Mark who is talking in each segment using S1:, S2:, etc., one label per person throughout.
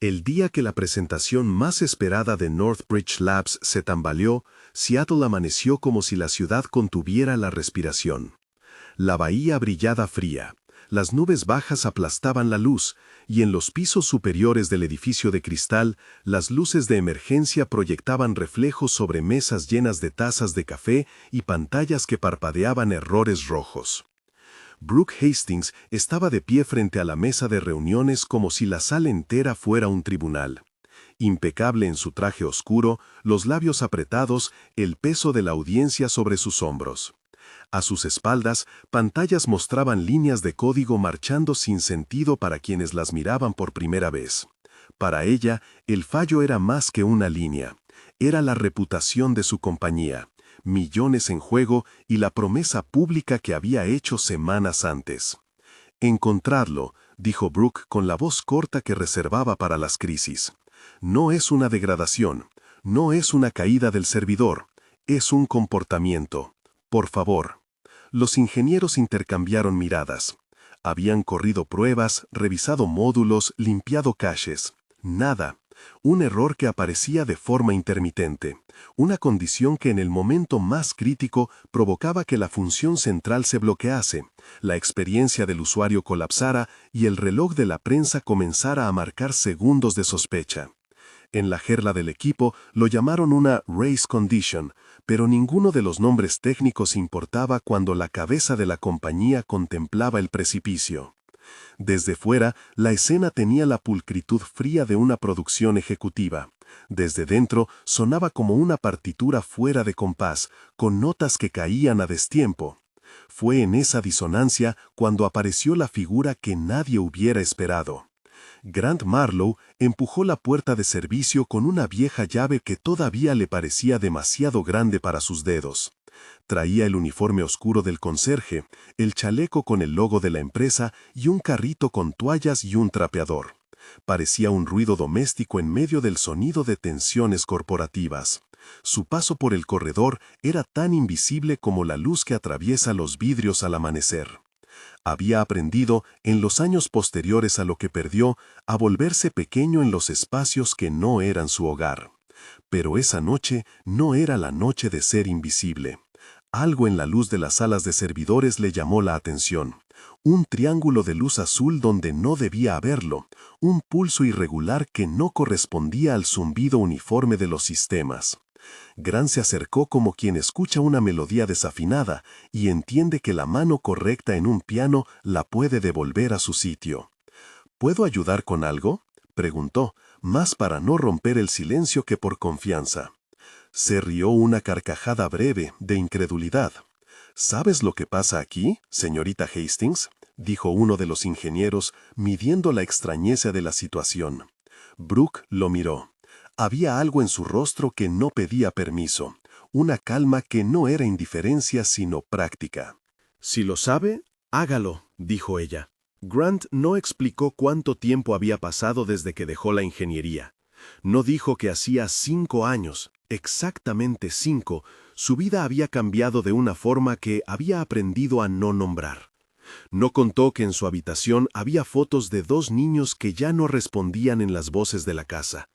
S1: El día que la presentación más esperada de Northbridge Labs se tambaleó, Seattle amaneció como si la ciudad contuviera la respiración. La bahía brillaba fría, las nubes bajas aplastaban la luz, y en los pisos superiores del edificio de cristal, las luces de emergencia proyectaban reflejos sobre mesas llenas de tazas de café y pantallas que parpadeaban errores rojos. Brooke Hastings estaba de pie frente a la mesa de reuniones como si la sala entera fuera un tribunal. Impecable en su traje oscuro, los labios apretados, el peso de la audiencia sobre sus hombros. A sus espaldas, pantallas mostraban líneas de código marchando sin sentido para quienes las miraban por primera vez. Para ella, el fallo era más que una línea. Era la reputación de su compañía. Millones en juego y la promesa pública que había hecho semanas antes. Encontrarlo, dijo Brooke con la voz corta que reservaba para las crisis. No es una degradación, no es una caída del servidor, es un comportamiento. Por favor. Los ingenieros intercambiaron miradas. Habían corrido pruebas, revisado módulos, limpiado caches. Nada. Un error que aparecía de forma intermitente, una condición que en el momento más crítico provocaba que la función central se bloquease, la experiencia del usuario colapsara y el reloj de la prensa comenzara a marcar segundos de sospecha. En la jerga del equipo lo llamaron una race condition, pero ninguno de los nombres técnicos importaba cuando la cabeza de la compañía contemplaba el precipicio. Desde fuera, la escena tenía la pulcritud fría de una producción ejecutiva. Desde dentro, sonaba como una partitura fuera de compás, con notas que caían a destiempo. Fue en esa disonancia cuando apareció la figura que nadie hubiera esperado. Grant Marlowe empujó la puerta de servicio con una vieja llave que todavía le parecía demasiado grande para sus dedos. Traía el uniforme oscuro del conserje, el chaleco con el logo de la empresa y un carrito con toallas y un trapeador. Parecía un ruido doméstico en medio del sonido de tensiones corporativas. Su paso por el corredor era tan invisible como la luz que atraviesa los vidrios al amanecer. Había aprendido, en los años posteriores a lo que perdió, a volverse pequeño en los espacios que no eran su hogar. Pero esa noche no era la noche de ser invisible. Algo en la luz de las salas de servidores le llamó la atención. Un triángulo de luz azul donde no debía haberlo, un pulso irregular que no correspondía al zumbido uniforme de los sistemas. Grant se acercó como quien escucha una melodía desafinada y entiende que la mano correcta en un piano la puede devolver a su sitio. ¿Puedo ayudar con algo?, preguntó, más para no romper el silencio que por confianza. Se rió una carcajada breve, de incredulidad. ¿Sabes lo que pasa aquí, señorita Hastings?, dijo uno de los ingenieros, midiendo la extrañeza de la situación. Brooke lo miró. Había algo en su rostro que no pedía permiso, una calma que no era indiferencia sino práctica.
S2: Si lo sabe, hágalo, dijo ella. Grant no explicó cuánto tiempo había pasado desde que dejó la ingeniería. No dijo que hacía 5 años, exactamente 5, su vida había cambiado de una forma que había aprendido a no nombrar. No contó que en su habitación había fotos de 2 niños que ya no respondían en las voces de la casa.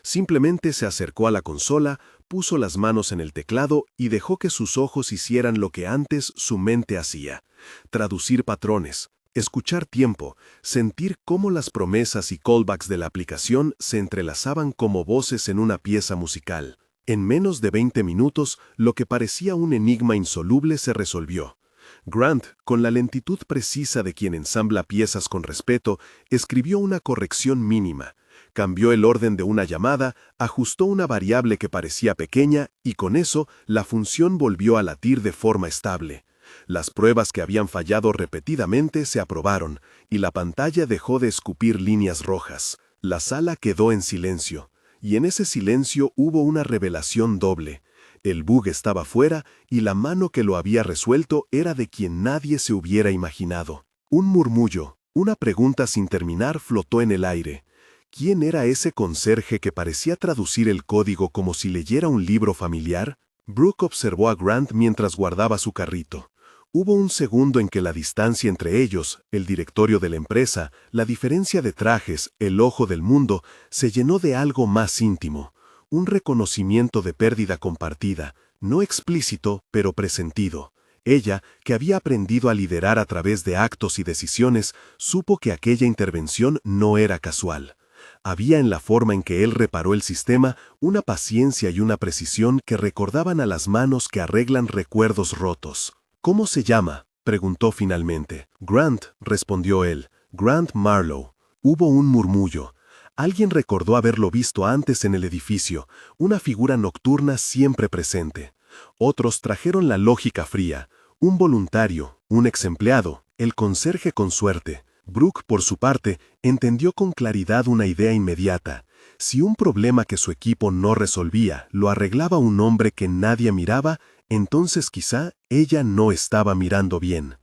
S2: Simplemente se acercó a la consola, puso las manos en el teclado y dejó que sus ojos hicieran lo que antes su mente hacía: traducir patrones, escuchar tiempo, sentir cómo las promesas y callbacks de la aplicación se entrelazaban como voces en una pieza musical. En menos de 20 minutos, lo que parecía un enigma insoluble se resolvió. Grant, con la lentitud precisa de quien ensambla piezas con respeto, escribió una corrección mínima. Cambió el orden de una llamada, ajustó una variable que parecía pequeña y con eso la función volvió a latir de forma estable. Las pruebas que habían fallado repetidamente se aprobaron y la pantalla dejó de escupir líneas rojas. La sala quedó en silencio y en ese silencio hubo una revelación doble. El bug estaba fuera y la mano que lo había resuelto era de quien nadie se hubiera imaginado. Un murmullo, una pregunta sin terminar flotó en el aire. ¿Quién era ese conserje que parecía traducir el código como si leyera un libro familiar? Brooke observó a Grant mientras guardaba su carrito. Hubo un segundo en que la distancia entre ellos, el directorio de la empresa, la diferencia de trajes, el ojo del mundo, se llenó de algo más íntimo, un reconocimiento de pérdida compartida, no explícito, pero presentido. Ella, que había aprendido a liderar a través de actos y decisiones, supo que aquella intervención no era casual. Había en la forma en que él reparó el sistema una paciencia y una precisión que recordaban a las manos que arreglan recuerdos rotos. «¿Cómo se llama?», preguntó finalmente. «Grant», respondió él. «Grant Marlowe». Hubo un murmullo. Alguien recordó haberlo visto antes en el edificio, una figura nocturna siempre presente. Otros trajeron la lógica fría. Un voluntario, un exempleado, el conserje con suerte. Brooke, por su parte, entendió con claridad una idea inmediata. Si un problema que su equipo no resolvía lo arreglaba un hombre que nadie miraba, entonces quizá ella no estaba mirando bien.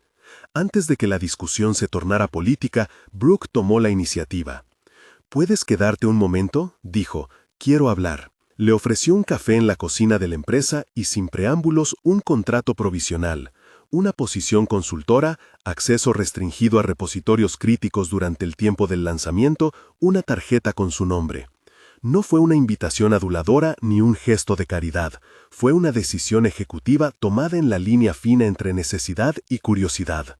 S2: Antes de que la discusión se tornara política, Brooke tomó la iniciativa. «¿Puedes quedarte un momento?», dijo. «Quiero hablar». Le ofreció un café en la cocina de la empresa y sin preámbulos un contrato provisional, una posición consultora, acceso restringido a repositorios críticos durante el tiempo del lanzamiento, una tarjeta con su nombre. No fue una invitación aduladora ni un gesto de caridad, fue una decisión ejecutiva tomada en la línea fina entre necesidad y curiosidad.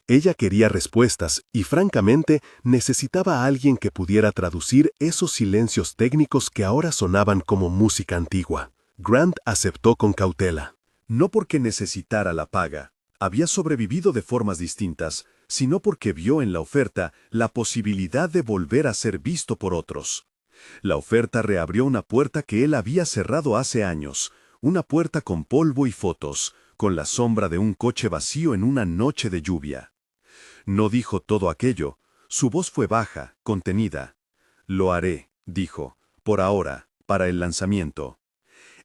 S2: Ella quería respuestas y, francamente, necesitaba a alguien que pudiera traducir esos silencios técnicos que ahora sonaban como música antigua. Grant aceptó con cautela. No porque necesitara la paga, había sobrevivido de formas distintas, sino porque vio en la oferta la posibilidad de volver a ser visto por otros. La oferta reabrió una puerta que él había cerrado hace años, una puerta con polvo y fotos, con la sombra de un coche vacío en una noche de lluvia. No dijo todo aquello, su voz fue baja, contenida. «Lo haré», dijo, «por ahora, para el lanzamiento».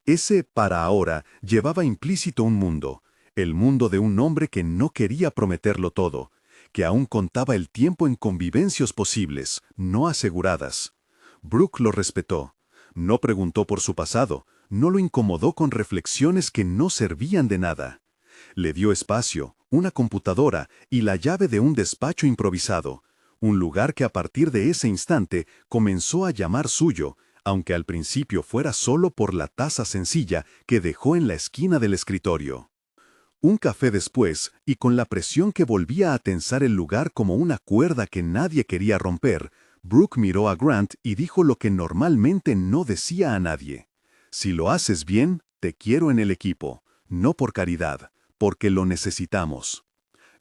S2: Ese «para ahora» llevaba implícito un mundo, el mundo de un hombre que no quería prometerlo todo, que aún contaba el tiempo en convivencias posibles, no aseguradas. Brooke lo respetó. No preguntó por su pasado, no lo incomodó con reflexiones que no servían de nada. Le dio espacio, una computadora y la llave de un despacho improvisado, un lugar que a partir de ese instante comenzó a llamar suyo, aunque al principio fuera solo por la taza sencilla que dejó en la esquina del escritorio. Un café después, y con la presión que volvía a tensar el lugar como una cuerda que nadie quería romper, Brooke miró a Grant y dijo lo que normalmente no decía a nadie. «Si lo haces bien, te quiero en el equipo, no por caridad, porque lo necesitamos».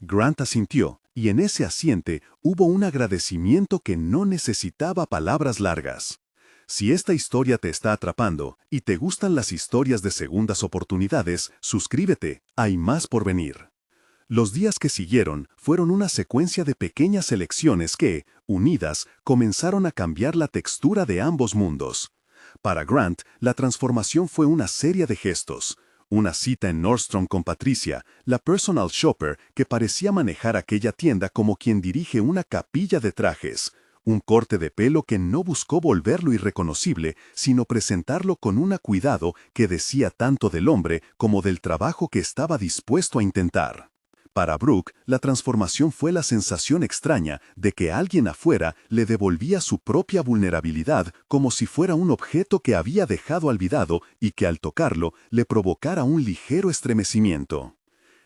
S2: Grant asintió, y en ese asiente hubo un agradecimiento que no necesitaba palabras largas. Si esta historia te está atrapando y te gustan las historias de segundas oportunidades, suscríbete, hay más por venir. Los días que siguieron fueron una secuencia de pequeñas elecciones que, unidas, comenzaron a cambiar la textura de ambos mundos. Para Grant, la transformación fue una serie de gestos. Una cita en Nordstrom con Patricia, la personal shopper que parecía manejar aquella tienda como quien dirige una capilla de trajes. Un corte de pelo que no buscó volverlo irreconocible, sino presentarlo con un cuidado que decía tanto del hombre como del trabajo que estaba dispuesto a intentar. Para Brooke, la transformación fue la sensación extraña de que alguien afuera le devolvía su propia vulnerabilidad como si fuera un objeto que había dejado olvidado y que al tocarlo le provocara un ligero estremecimiento.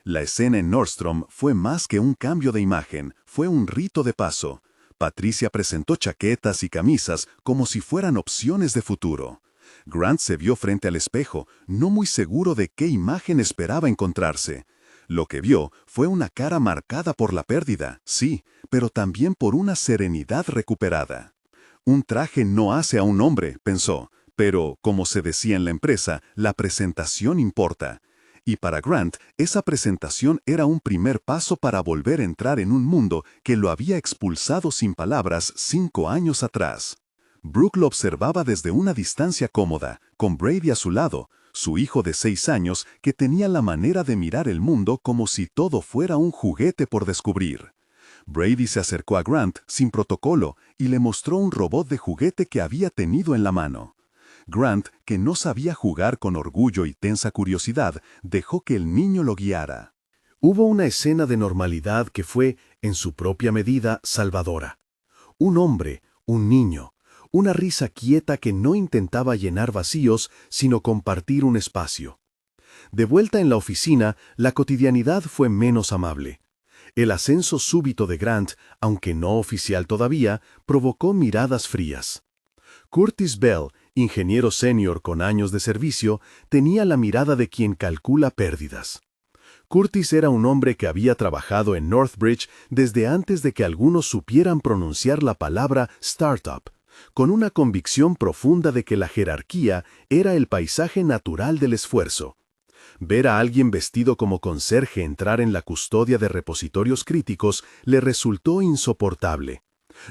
S2: La escena en Nordstrom fue más que un cambio de imagen, fue un rito de paso. Patricia presentó chaquetas y camisas como si fueran opciones de futuro. Grant se vio frente al espejo, no muy seguro de qué imagen esperaba encontrarse. Lo que vio fue una cara marcada por la pérdida, sí, pero también por una serenidad recuperada. Un traje no hace a un hombre, pensó, pero, como se decía en la empresa, la presentación importa. Y para Grant, esa presentación era un primer paso para volver a entrar en un mundo que lo había expulsado sin palabras 5 años atrás. Brooke lo observaba desde una distancia cómoda, con Brady a su lado, su hijo de 6 años que tenía la manera de mirar el mundo como si todo fuera un juguete por descubrir. Brady se acercó a Grant sin protocolo y le mostró un robot de juguete que había tenido en la mano. Grant, que no sabía jugar con orgullo y tensa curiosidad, dejó que el niño lo guiara. Hubo una escena de normalidad que fue, en su propia medida, salvadora. Un hombre, un niño, una risa quieta que no intentaba llenar vacíos, sino compartir un espacio. De vuelta en la oficina, la cotidianidad fue menos amable. El ascenso súbito de Grant, aunque no oficial todavía, provocó miradas frías. Curtis Bell, ingeniero senior con años de servicio, tenía la mirada de quien calcula pérdidas. Curtis era un hombre que había trabajado en Northbridge desde antes de que algunos supieran pronunciar la palabra startup, con una convicción profunda de que la jerarquía era el paisaje natural del esfuerzo. Ver a alguien vestido como conserje entrar en la custodia de repositorios críticos le resultó insoportable.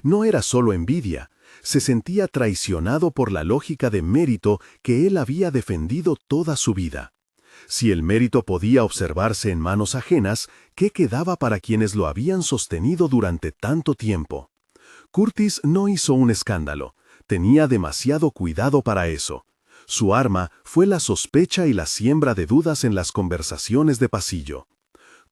S2: No era solo envidia, se sentía traicionado por la lógica de mérito que él había defendido toda su vida. Si el mérito podía observarse en manos ajenas, ¿qué quedaba para quienes lo habían sostenido durante tanto tiempo? Curtis no hizo un escándalo, tenía demasiado cuidado para eso. Su arma fue la sospecha y la siembra de dudas en las conversaciones de pasillo.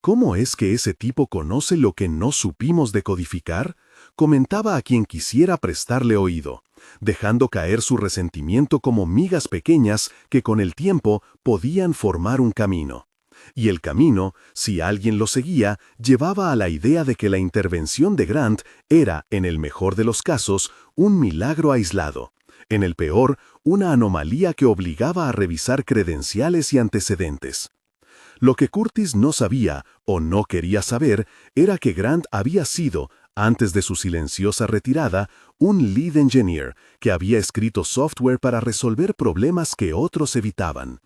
S2: ¿Cómo es que ese tipo conoce lo que no supimos decodificar? Comentaba a quien quisiera prestarle oído, dejando caer su resentimiento como migas pequeñas que con el tiempo podían formar un camino. Y el camino, si alguien lo seguía, llevaba a la idea de que la intervención de Grant era, en el mejor de los casos, un milagro aislado. En el peor, una anomalía que obligaba a revisar credenciales y antecedentes. Lo que Curtis no sabía, o no quería saber, era que Grant había sido, antes de su silenciosa retirada, un lead engineer que había escrito software para resolver problemas que otros evitaban.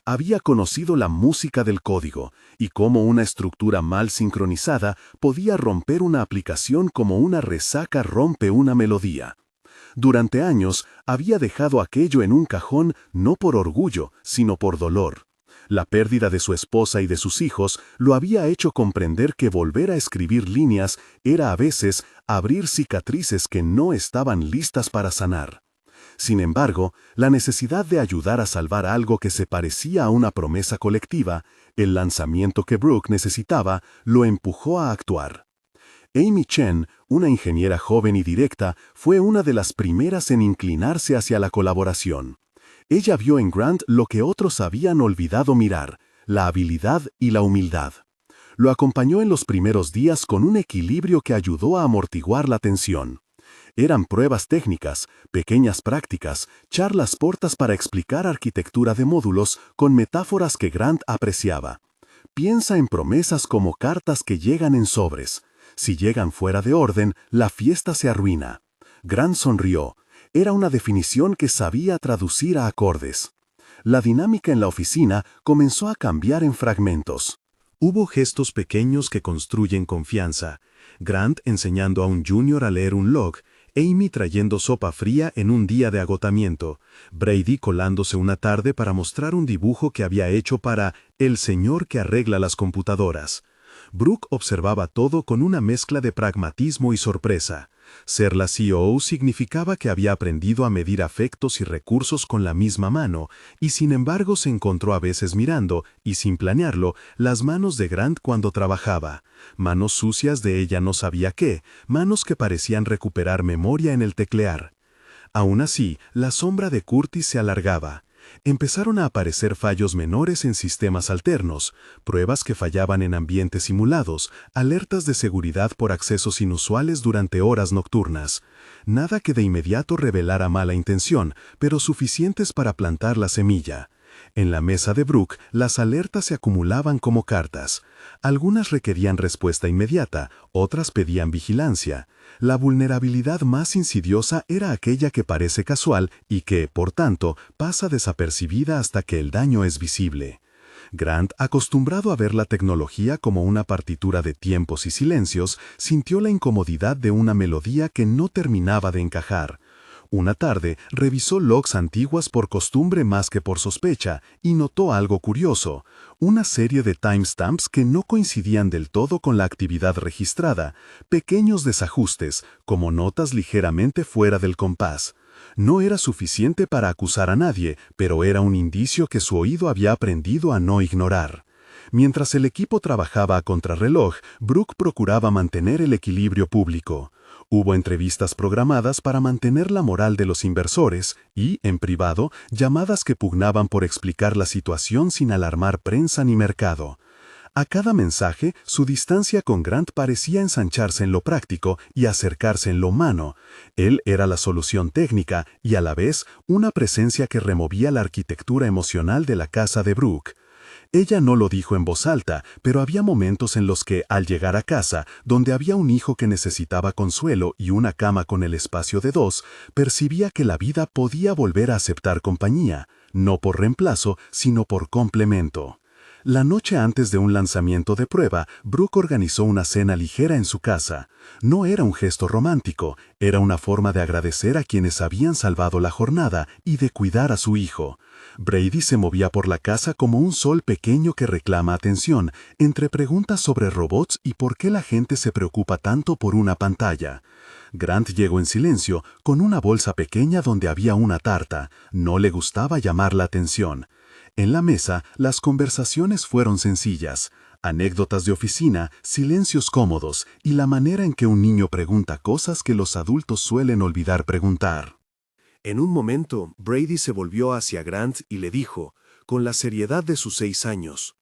S2: Había conocido la música del código y cómo una estructura mal sincronizada podía romper una aplicación como una resaca rompe una melodía. Durante años había dejado aquello en un cajón no por orgullo, sino por dolor. La pérdida de su esposa y de sus hijos lo había hecho comprender que volver a escribir líneas era a veces abrir cicatrices que no estaban listas para sanar. Sin embargo, la necesidad de ayudar a salvar algo que se parecía a una promesa colectiva, el lanzamiento que Brooke necesitaba, lo empujó a actuar. Amy Chen, una ingeniera joven y directa, fue una de las primeras en inclinarse hacia la colaboración. Ella vio en Grant lo que otros habían olvidado mirar, la habilidad y la humildad. Lo acompañó en los primeros días con un equilibrio que ayudó a amortiguar la tensión. Eran pruebas técnicas, pequeñas prácticas, charlas cortas para explicar arquitectura de módulos con metáforas que Grant apreciaba. Piensa en promesas como cartas que llegan en sobres. Si llegan fuera de orden, la fiesta se arruina. Grant sonrió. Era una definición que sabía traducir a acordes. La dinámica en la oficina comenzó a cambiar en fragmentos.
S1: Hubo gestos pequeños que construyen confianza. Grant enseñando a un junior a leer un log, Amy trayendo sopa fría en un día de agotamiento, Brady colándose una tarde para mostrar un dibujo que había hecho para el señor que arregla las computadoras. Brooke observaba todo con una mezcla de pragmatismo y sorpresa. Ser la CEO significaba que había aprendido a medir afectos y recursos con la misma mano, y sin embargo se encontró a veces mirando, y sin planearlo, las manos de Grant cuando trabajaba. Manos sucias de ella no sabía qué, manos que parecían recuperar memoria en el teclear. Aún así, la sombra de Curtis se alargaba. Empezaron a aparecer fallos menores en sistemas alternos, pruebas que fallaban en ambientes simulados, alertas de seguridad por accesos inusuales durante horas nocturnas. Nada que de inmediato revelara mala intención, pero suficientes para plantar la semilla. En la mesa de Brooke, las alertas se acumulaban como cartas. Algunas requerían respuesta inmediata, otras pedían vigilancia. La vulnerabilidad más insidiosa era aquella que parece casual y que, por tanto, pasa desapercibida hasta que el daño es visible. Grant, acostumbrado a ver la tecnología como una partitura de tiempos y silencios, sintió la incomodidad de una melodía que no terminaba de encajar. Una tarde revisó logs antiguas por costumbre más que por sospecha y notó algo curioso, una serie de timestamps que no coincidían del todo con la actividad registrada, pequeños desajustes, como notas ligeramente fuera del compás. No era suficiente para acusar a nadie, pero era un indicio que su oído había aprendido a no ignorar. Mientras el equipo trabajaba a contrarreloj, Brooke procuraba mantener el equilibrio público. Hubo entrevistas programadas para mantener la moral de los inversores y, en privado, llamadas que pugnaban por explicar la situación sin alarmar prensa ni mercado. A cada mensaje, su distancia con Grant parecía ensancharse en lo práctico y acercarse en lo humano. Él era la solución técnica y, a la vez, una presencia que removía la arquitectura emocional de la casa de Brooke. Ella no lo dijo en voz alta, pero había momentos en los que, al llegar a casa, donde había un hijo que necesitaba consuelo y una cama con el espacio de dos, percibía que la vida podía volver a aceptar compañía, no por reemplazo, sino por complemento. La noche antes de un lanzamiento de prueba, Brooke organizó una cena ligera en su casa. No era un gesto romántico, era una forma de agradecer a quienes habían salvado la jornada y de cuidar a su hijo. Brady se movía por la casa como un sol pequeño que reclama atención, entre preguntas sobre robots y por qué la gente se preocupa tanto por una pantalla. Grant llegó en silencio, con una bolsa pequeña donde había una tarta. No le gustaba llamar la atención. En la mesa, las conversaciones fueron sencillas. Anécdotas de oficina, silencios cómodos y la manera en que un niño pregunta cosas que los adultos suelen olvidar preguntar.
S2: En un momento, Brady se volvió hacia Grant y le dijo, con la seriedad de sus 6 años,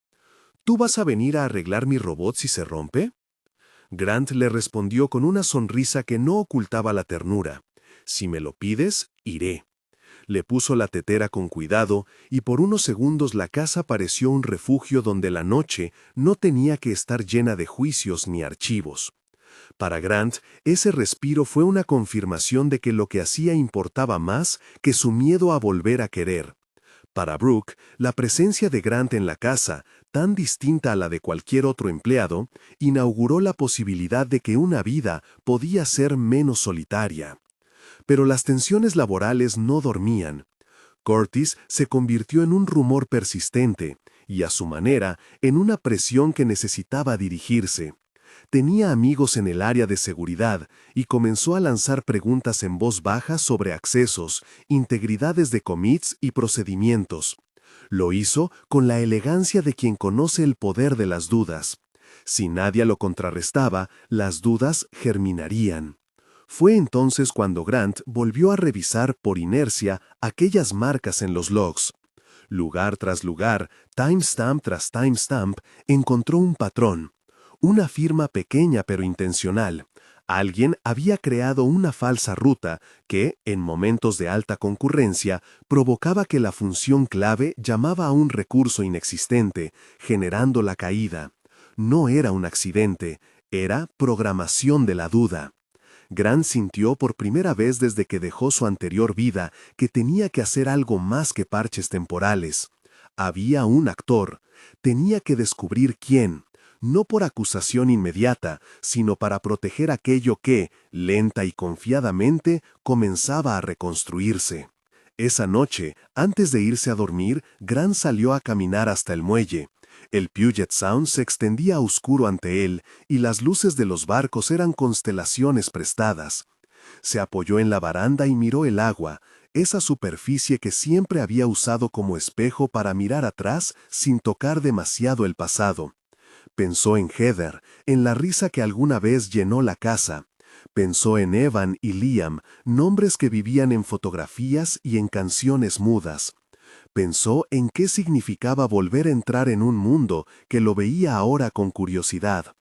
S2: ¿tú vas a venir a arreglar mi robot si se rompe? Grant le respondió con una sonrisa que no ocultaba la ternura. Si me lo pides, iré. Le puso la tetera con cuidado y por unos segundos la casa pareció un refugio donde la noche no tenía que estar llena de juicios ni archivos. Para Grant, ese respiro fue una confirmación de que lo que hacía importaba más que su miedo a volver a querer. Para Brooke, la presencia de Grant en la casa, tan distinta a la de cualquier otro empleado, inauguró la posibilidad de que una vida podía ser menos solitaria. Pero las tensiones laborales no dormían. Curtis se convirtió en un rumor persistente y, a su manera, en una presión que necesitaba dirigirse. Tenía amigos en el área de seguridad y comenzó a lanzar preguntas en voz baja sobre accesos, integridades de commits y procedimientos. Lo hizo con la elegancia de quien conoce el poder de las dudas. Si nadie lo contrarrestaba, las dudas germinarían. Fue entonces cuando Grant volvió a revisar por inercia aquellas marcas en los logs. Lugar tras lugar, timestamp tras timestamp, encontró un patrón. Una firma pequeña pero intencional. Alguien había creado una falsa ruta que, en momentos de alta concurrencia, provocaba que la función clave llamaba a un recurso inexistente, generando la caída. No era un accidente, era programación de la duda. Grant sintió por primera vez desde que dejó su anterior vida que tenía que hacer algo más que parches temporales. Había un actor. Tenía que descubrir quién, no por acusación inmediata, sino para proteger aquello que, lenta y confiadamente, comenzaba a reconstruirse. Esa noche, antes de irse a dormir, Grant salió a caminar hasta el muelle. El Puget Sound se extendía oscuro ante él y las luces de los barcos eran constelaciones prestadas. Se apoyó en la baranda y miró el agua, esa superficie que siempre había usado como espejo para mirar atrás sin tocar demasiado el pasado. Pensó en Heather, en la risa que alguna vez llenó la casa. Pensó en Evan y Liam, nombres que vivían en fotografías y en canciones mudas. Pensó en qué significaba volver a entrar en un mundo que lo veía ahora con curiosidad.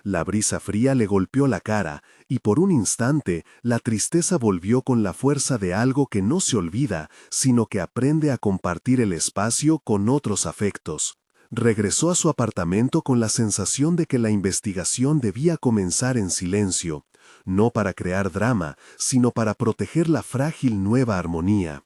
S2: La brisa fría le golpeó la cara, y por un instante la tristeza volvió con la fuerza de algo que no se olvida, sino que aprende a compartir el espacio con otros afectos. Regresó a su apartamento con la sensación de que la investigación debía comenzar en silencio, no para crear drama, sino para proteger la frágil nueva armonía.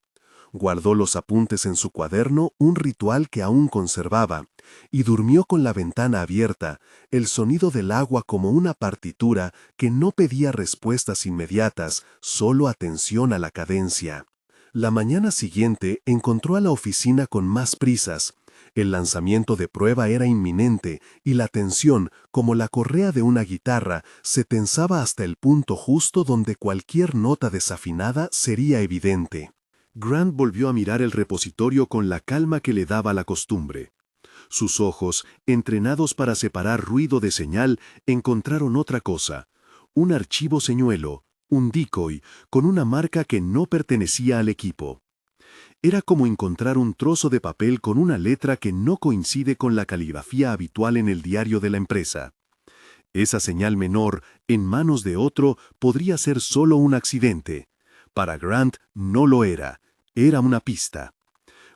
S2: Guardó los apuntes en su cuaderno, un ritual que aún conservaba, y durmió con la ventana abierta, el sonido del agua como una partitura que no pedía respuestas inmediatas, solo atención a la cadencia. La mañana siguiente encontró a la oficina con más prisas. El lanzamiento de prueba era inminente y la tensión, como la correa de una guitarra, se tensaba hasta el punto justo donde cualquier nota desafinada sería evidente. Grant volvió a mirar el repositorio con la calma que le daba la costumbre. Sus ojos, entrenados para separar ruido de señal, encontraron otra cosa. Un archivo señuelo, un decoy, con una marca que no pertenecía al equipo. Era como encontrar un trozo de papel con una letra que no coincide con la caligrafía habitual en el diario de la empresa. Esa señal menor, en manos de otro, podría ser solo un accidente. Para Grant no lo era. Era una pista.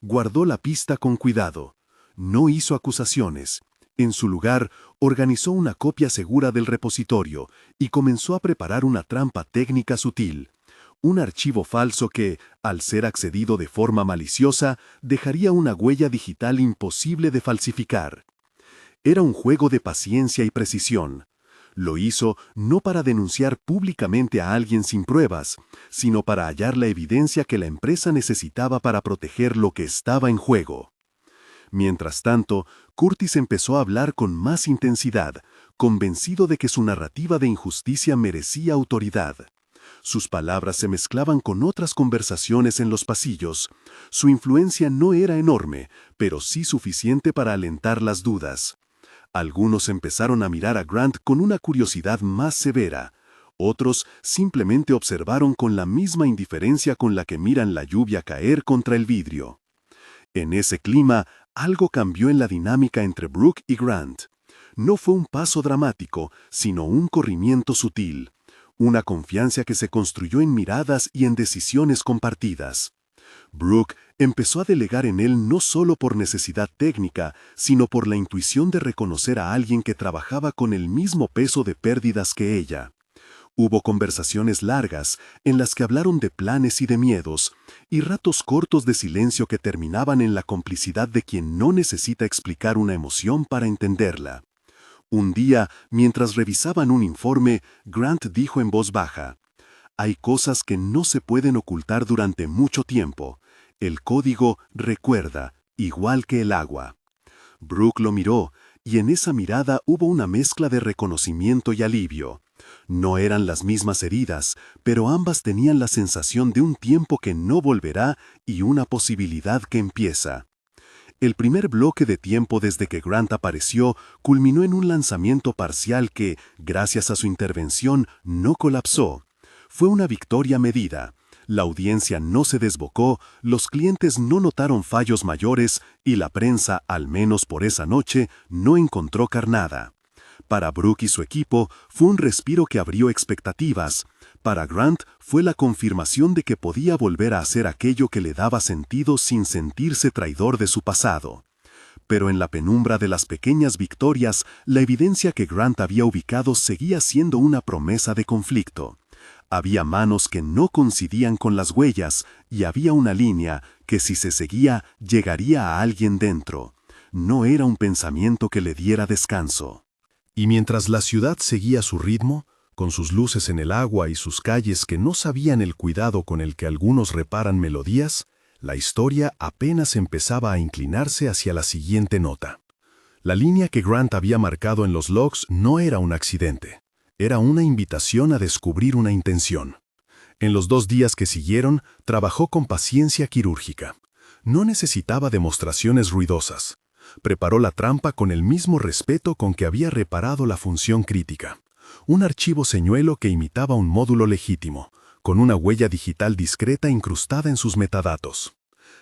S2: Guardó la pista con cuidado. No hizo acusaciones. En su lugar, organizó una copia segura del repositorio y comenzó a preparar una trampa técnica sutil. Un archivo falso que, al ser accedido de forma maliciosa, dejaría una huella digital imposible de falsificar. Era un juego de paciencia y precisión. Lo hizo no para denunciar públicamente a alguien sin pruebas, sino para hallar la evidencia que la empresa necesitaba para proteger lo que estaba en juego. Mientras tanto, Curtis empezó a hablar con más intensidad, convencido de que su narrativa de injusticia merecía autoridad. Sus palabras se mezclaban con otras conversaciones en los pasillos. Su influencia no era enorme, pero sí suficiente para alentar las dudas. Algunos empezaron a mirar a Grant con una curiosidad más severa. Otros simplemente observaron con la misma indiferencia con la que miran la lluvia caer contra el vidrio. En ese clima, algo cambió en la dinámica entre Brooke y Grant. No fue un paso dramático, sino un corrimiento sutil. Una confianza que se construyó en miradas y en decisiones compartidas. Brooke empezó a delegar en él no solo por necesidad técnica, sino por la intuición de reconocer a alguien que trabajaba con el mismo peso de pérdidas que ella. Hubo conversaciones largas en las que hablaron de planes y de miedos, y ratos cortos de silencio que terminaban en la complicidad de quien no necesita explicar una emoción para entenderla. Un día, mientras revisaban un informe, Grant dijo en voz baja: «Hay cosas que no se pueden ocultar durante mucho tiempo. El código recuerda, igual que el agua». Brooke lo miró, y en esa mirada hubo una mezcla de reconocimiento y alivio. No eran las mismas heridas, pero ambas tenían la sensación de un tiempo que no volverá y una posibilidad que empieza. El primer bloque de tiempo desde que Grant apareció culminó en un lanzamiento parcial que, gracias a su intervención, no colapsó. Fue una victoria medida. La audiencia no se desbocó, los clientes no notaron fallos mayores y la prensa, al menos por esa noche, no encontró carnada. Para Brooke y su equipo fue un respiro que abrió expectativas. Para Grant fue la confirmación de que podía volver a hacer aquello que le daba sentido sin sentirse traidor de su pasado. Pero en la penumbra de las pequeñas victorias, la evidencia que Grant había ubicado seguía siendo una promesa de conflicto. Había manos que no coincidían con las huellas y había una línea que, si se seguía, llegaría a alguien dentro. No era un pensamiento que le diera descanso. Y mientras la ciudad seguía su ritmo, con sus luces en el agua y sus calles que no sabían el cuidado con el que algunos reparan melodías, la historia apenas empezaba a inclinarse hacia la siguiente nota. La línea que Grant había marcado en los logs no era un accidente. Era una invitación a descubrir una intención. En los 2 días que siguieron, trabajó con paciencia quirúrgica. No necesitaba demostraciones ruidosas. Preparó la trampa con el mismo respeto con que había reparado la función crítica. Un archivo señuelo que imitaba un módulo legítimo, con una huella digital discreta incrustada en sus metadatos.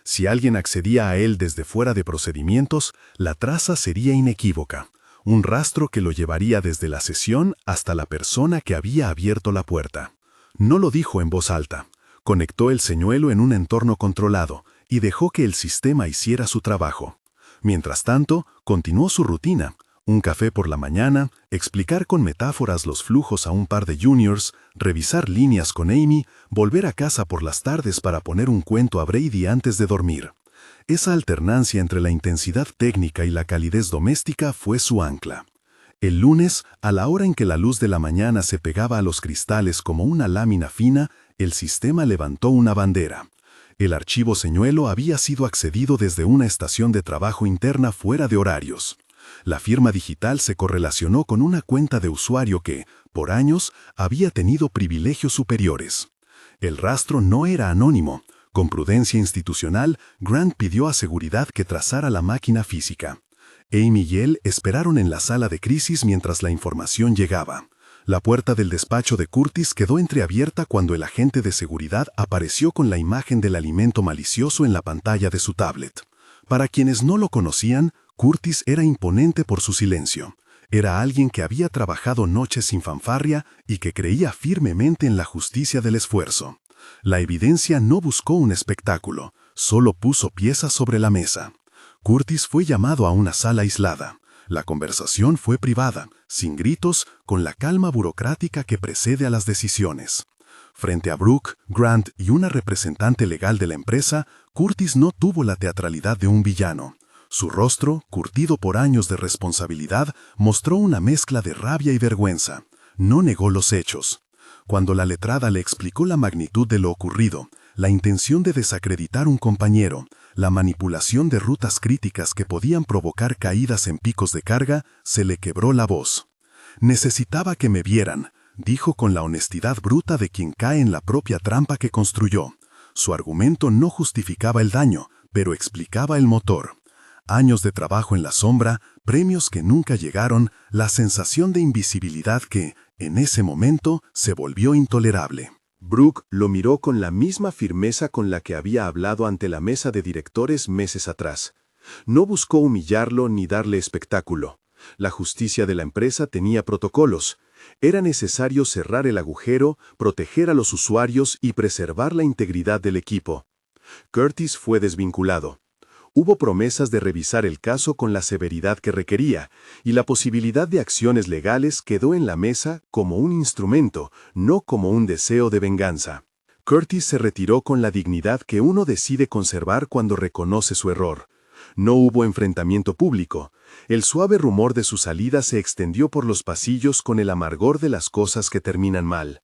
S2: Si alguien accedía a él desde fuera de procedimientos, la traza sería inequívoca. Un rastro que lo llevaría desde la sesión hasta la persona que había abierto la puerta. No lo dijo en voz alta. Conectó el señuelo en un entorno controlado y dejó que el sistema hiciera su trabajo. Mientras tanto, continuó su rutina. Un café por la mañana, explicar con metáforas los flujos a un par de juniors, revisar líneas con Amy, volver a casa por las tardes para poner un cuento a Brady antes de dormir. Esa alternancia entre la intensidad técnica y la calidez doméstica fue su ancla. El lunes, a la hora en que la luz de la mañana se pegaba a los cristales como una lámina fina, el sistema levantó una bandera. El archivo señuelo había sido accedido desde una estación de trabajo interna fuera de horarios. La firma digital se correlacionó con una cuenta de usuario que, por años, había tenido privilegios superiores. El rastro no era anónimo. Con prudencia institucional, Grant pidió a seguridad que trazara la máquina física.
S1: Amy y él esperaron en la sala de crisis mientras la información llegaba. La puerta del despacho de Curtis quedó entreabierta cuando el agente de seguridad apareció con la imagen del alimento malicioso en la pantalla de su tablet. Para quienes no lo conocían, Curtis era imponente por su silencio. Era alguien que había trabajado noches sin fanfarria y que creía firmemente en la justicia del esfuerzo. La evidencia no buscó un espectáculo, solo puso piezas sobre la mesa. Curtis fue llamado a una sala aislada. La conversación fue privada, sin gritos, con la calma burocrática que precede a las decisiones. Frente a Brooke, Grant y una representante legal de la empresa, Curtis no tuvo la teatralidad de un villano. Su rostro, curtido por años de responsabilidad, mostró una mezcla de rabia y vergüenza. No negó los hechos. Cuando la letrada le explicó la magnitud de lo ocurrido, la intención de desacreditar un compañero, la manipulación de rutas críticas que podían provocar caídas en picos de carga, se le quebró la voz. «Necesitaba que me vieran», dijo con la honestidad bruta de quien cae en la propia trampa que construyó. Su argumento no justificaba el daño, pero explicaba el motor. Años de trabajo en la sombra, premios que nunca llegaron, la sensación de invisibilidad que, en ese momento, se volvió intolerable. Brooke lo miró con la misma firmeza con la que había hablado ante la mesa de directores meses atrás. No buscó humillarlo ni darle espectáculo. La justicia de la empresa tenía protocolos. Era necesario cerrar el agujero, proteger a los usuarios y preservar la integridad del equipo. Curtis fue desvinculado. Hubo promesas de revisar el caso con la severidad que requería, y la posibilidad de acciones legales quedó en la mesa como un instrumento, no como un deseo de venganza. Curtis se retiró con la dignidad que uno decide conservar cuando reconoce su error. No hubo enfrentamiento público. El suave rumor de su salida se extendió por los pasillos con el amargor de las cosas que terminan mal.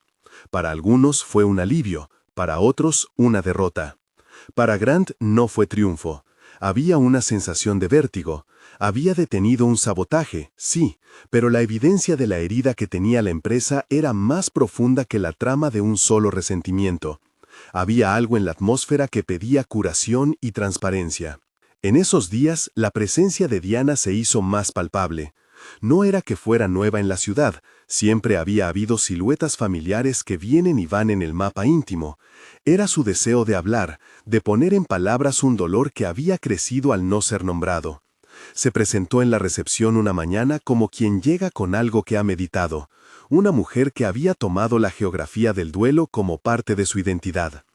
S1: Para algunos fue un alivio, para otros una derrota. Para Grant no fue triunfo. Había una sensación de vértigo. Había detenido un sabotaje, sí, pero la evidencia de la herida que tenía la empresa era más profunda que la trama de un solo resentimiento. Había algo en la atmósfera que pedía curación y transparencia. En esos días, la presencia de Diana se hizo más palpable. No era que fuera nueva en la ciudad, siempre había habido siluetas familiares que vienen y van en el mapa íntimo. Era su deseo de hablar, de poner en palabras un dolor que había crecido al no ser nombrado. Se presentó en la recepción una mañana como quien llega con algo que ha meditado, una mujer que había tomado la geografía del duelo como parte de su identidad.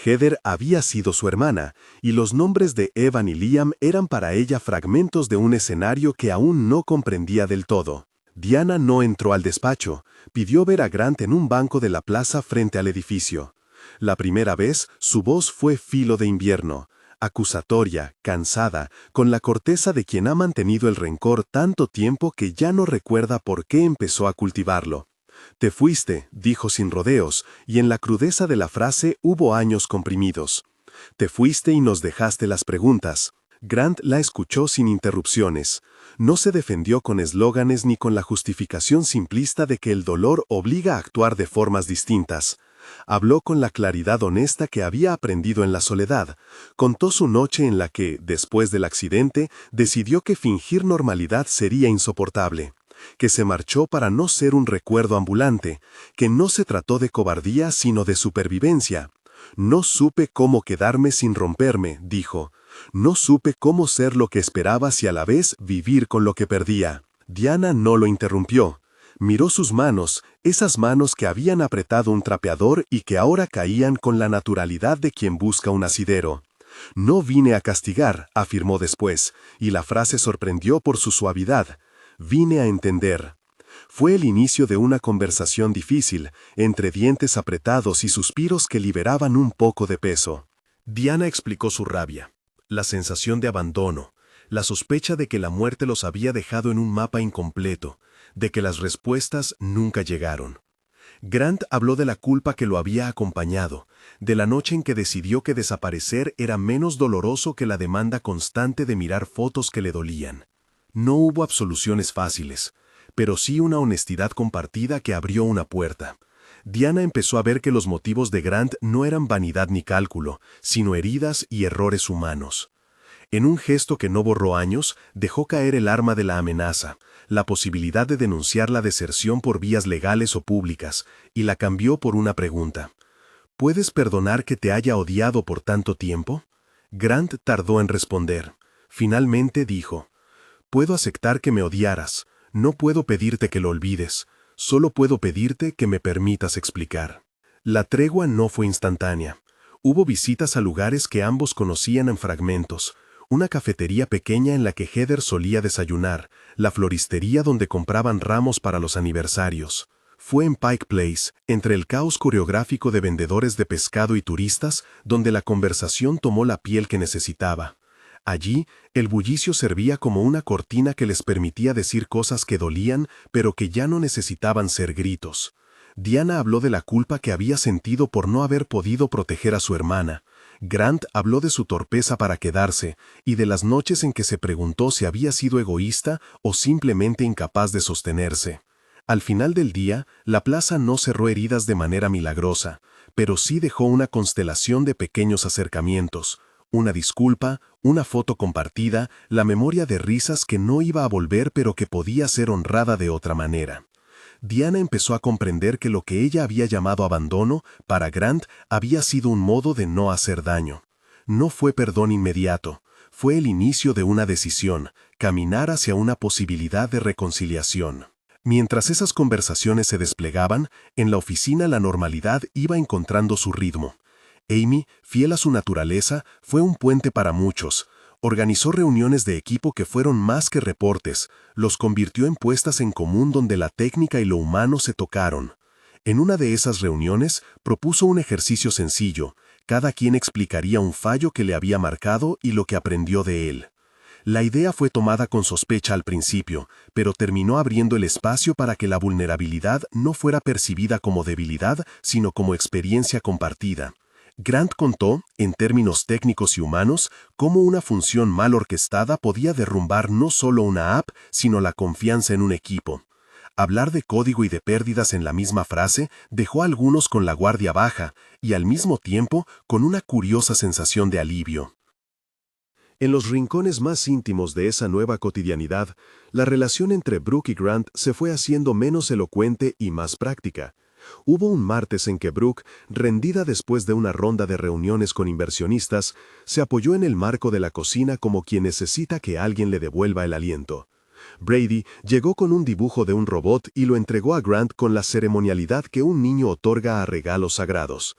S1: Heather había sido su hermana, y los nombres de Evan y Liam eran para ella fragmentos de un escenario que aún no comprendía del todo. Diana no entró al despacho, pidió ver a Grant en un banco de la plaza frente al edificio. La primera vez, su voz fue filo de invierno, acusatoria, cansada, con la corteza de quien ha mantenido el rencor tanto tiempo que ya no recuerda por qué empezó a cultivarlo. «Te fuiste», dijo sin rodeos, y en la crudeza de la frase hubo años comprimidos. «Te fuiste y nos dejaste las preguntas». Grant la escuchó sin interrupciones. No se defendió con eslóganes ni con la justificación simplista de que el dolor obliga a actuar de formas distintas. Habló con la claridad honesta que había aprendido en la soledad. Contó su noche en la que, después del accidente, decidió que fingir normalidad sería insoportable. Que se marchó para no ser un recuerdo ambulante, que no se trató de cobardía sino de supervivencia. «No supe cómo quedarme sin romperme», dijo. «No supe cómo ser lo que esperaba y a la vez vivir con lo que perdía». Diana no lo interrumpió. Miró sus manos, esas manos que habían apretado un trapeador y que ahora caían con la naturalidad de quien busca un asidero. «No vine a castigar», afirmó después, y la frase sorprendió por su suavidad. «Vine a entender». Fue el inicio de una conversación difícil, entre dientes apretados y suspiros que liberaban un poco de peso. Diana explicó su rabia, la sensación de abandono, la sospecha de que la muerte los había dejado en un mapa incompleto, de que las respuestas nunca llegaron. Grant habló de la culpa que lo había acompañado, de la noche en que decidió que desaparecer era menos doloroso que la demanda constante de mirar fotos que le dolían. No hubo absoluciones fáciles, pero sí una honestidad compartida que abrió una puerta. Diana empezó a ver que los motivos de Grant no eran vanidad ni cálculo, sino heridas y errores humanos.
S2: En un gesto que no borró años, dejó caer el arma de la amenaza, la posibilidad de denunciar la deserción por vías legales o públicas, y la cambió por una pregunta. ¿Puedes perdonar que te haya odiado por tanto tiempo? Grant tardó en responder. Finalmente dijo, puedo aceptar que me odiaras, no puedo pedirte que lo olvides, solo puedo pedirte que me permitas explicar. La tregua no fue instantánea. Hubo visitas a lugares que ambos conocían en fragmentos, una cafetería pequeña en la que Heather solía desayunar, la floristería donde compraban ramos para los aniversarios. Fue en Pike Place, entre el caos coreográfico de vendedores de pescado y turistas, donde la conversación tomó la piel que necesitaba. Allí, el bullicio servía como una cortina que les permitía decir cosas que dolían, pero que ya no necesitaban ser gritos. Diana habló de la culpa que había sentido por no haber podido proteger a su hermana. Grant habló de su torpeza para quedarse, y de las noches en que se preguntó si había sido egoísta o simplemente incapaz de sostenerse. Al final del día, la plaza no cerró heridas de manera milagrosa, pero sí dejó una constelación de pequeños acercamientos, una disculpa, una foto compartida, la memoria de risas que no iba a volver pero que podía ser honrada de otra manera. Diana empezó a comprender que lo que ella había llamado abandono, para Grant, había sido un modo de no hacer daño. No fue perdón inmediato, fue el inicio de una decisión, caminar hacia una posibilidad de reconciliación. Mientras esas conversaciones se desplegaban, en la oficina la normalidad iba encontrando su ritmo. Amy, fiel a su naturaleza, fue un puente para muchos. Organizó reuniones de equipo que fueron más que reportes, los convirtió en puestas en común donde la técnica y lo humano se tocaron. En una de esas reuniones propuso un ejercicio sencillo, cada quien explicaría un fallo que le había marcado y lo que aprendió de él. La idea fue tomada con sospecha al principio, pero terminó abriendo el espacio para que la vulnerabilidad no fuera percibida como debilidad, sino como experiencia compartida. Grant contó, en términos técnicos y humanos, cómo una función mal orquestada podía derrumbar no solo una app, sino la confianza en un equipo. Hablar de código y de pérdidas en la misma frase dejó a algunos con la guardia baja y al mismo tiempo con una curiosa sensación de alivio. En los rincones más íntimos de esa nueva cotidianidad, la relación entre Brooke y Grant se fue haciendo menos elocuente y más práctica. Hubo un martes en que Brooke, rendida después de una ronda de reuniones con inversionistas, se apoyó en el marco de la cocina como quien necesita que alguien le devuelva el aliento. Brady llegó con un dibujo de un robot y lo entregó a Grant con la ceremonialidad que un niño otorga a regalos sagrados.